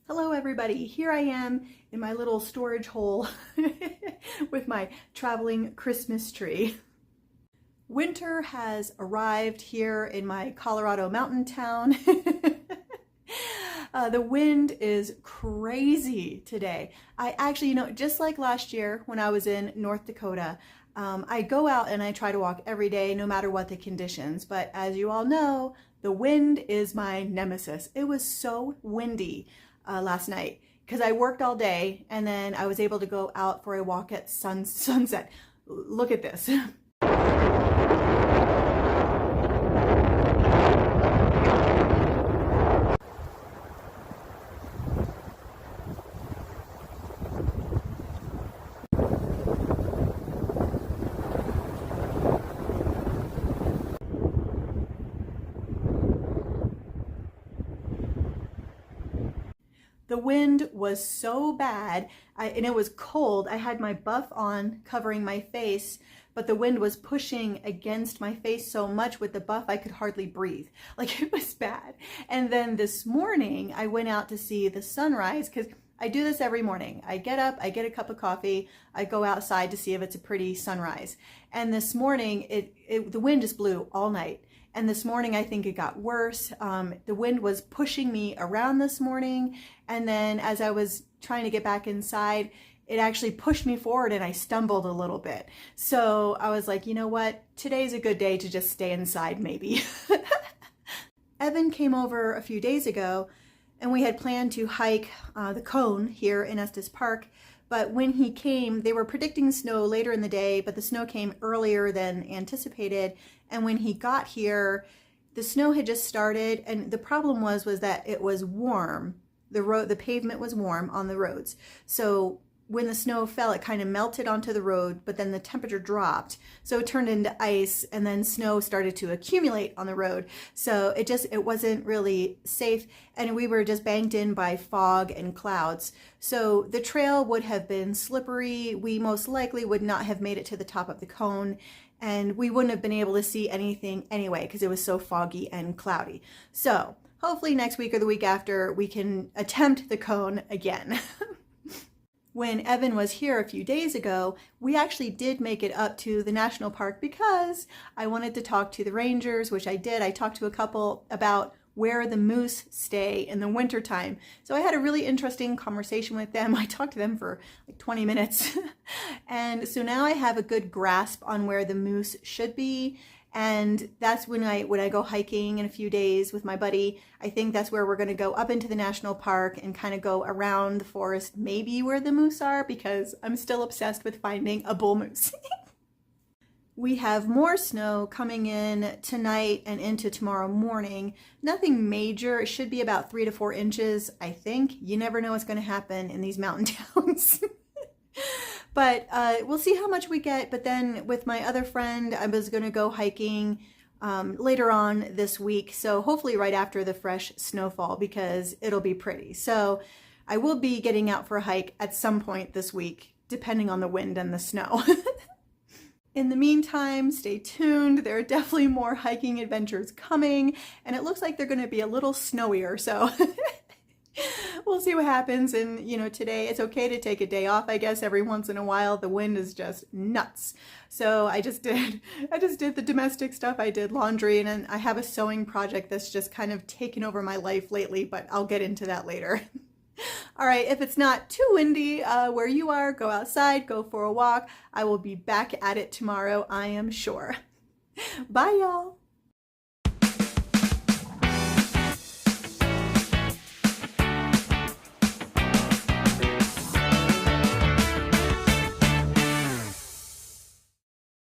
Hello everybody, here I am in my little storage hole with my traveling Christmas tree. Winter has arrived here in my Colorado mountain town. The wind is crazy today. I actually, just like last year when I was in North Dakota, I go out and I try to walk every day no matter what the conditions. But as you all know, the wind is my nemesis. It was so windy last night because I worked all day and then I was able to go out for a walk at sunset. Look at this. The wind was so bad and it was cold. I had my buff on covering my face, but the wind was pushing against my face so much with the buff I could hardly breathe. Like, it was bad. And then this morning I went out to see the sunrise because I do this every morning. I get up, I get a cup of coffee, I go outside to see if it's a pretty sunrise. And this morning the wind just blew all night. And this morning, I think it got worse. The wind was pushing me around this morning. And then as I was trying to get back inside, it actually pushed me forward and I stumbled a little bit. So I was like, you know what? Today's a good day to just stay inside, maybe. Evan came over a few days ago and we had planned to hike the cone here in Estes Park. But when he came, they were predicting snow later in the day, but the snow came earlier than anticipated. And when he got here, the snow had just started. And the problem was that it was warm. The pavement was warm on the roads. So when the snow fell, it kind of melted onto the road, but then the temperature dropped. So it turned into ice and then snow started to accumulate on the road. So it wasn't really safe. And we were just banked in by fog and clouds. So the trail would have been slippery. We most likely would not have made it to the top of the cone. And we wouldn't have been able to see anything anyway because it was so foggy and cloudy. So hopefully next week or the week after we can attempt the cone again. When Evan was here a few days ago, we actually did make it up to the national park because I wanted to talk to the rangers, which I did. I talked to a couple about where the moose stay in the wintertime. So I had a really interesting conversation with them. I talked to them for like 20 minutes. And so now I have a good grasp on where the moose should be. And that's when I go hiking in a few days with my buddy. I think that's where we're going to go up into the national park and kind of go around the forest, maybe where the moose are, because I'm still obsessed with finding a bull moose. We have more snow coming in tonight and into tomorrow morning. Nothing major. It should be about 3 to 4 inches, I think. You never know what's going to happen in these mountain towns. But we'll see how much we get. But then with my other friend, I was going to go hiking later on this week. So hopefully right after the fresh snowfall because it'll be pretty. So I will be getting out for a hike at some point this week, depending on the wind and the snow. In the meantime, stay tuned. There are definitely more hiking adventures coming. And it looks like they're going to be a little snowier. So we'll see what happens. And, today it's okay to take a day off, I guess, every once in a while. The wind is just nuts. So I just did the domestic stuff. I did laundry, and then I have a sewing project that's just kind of taken over my life lately, but I'll get into that later. All right, if it's not too windy where you are, go outside, go for a walk. I will be back at it tomorrow, I am sure. Bye, y'all.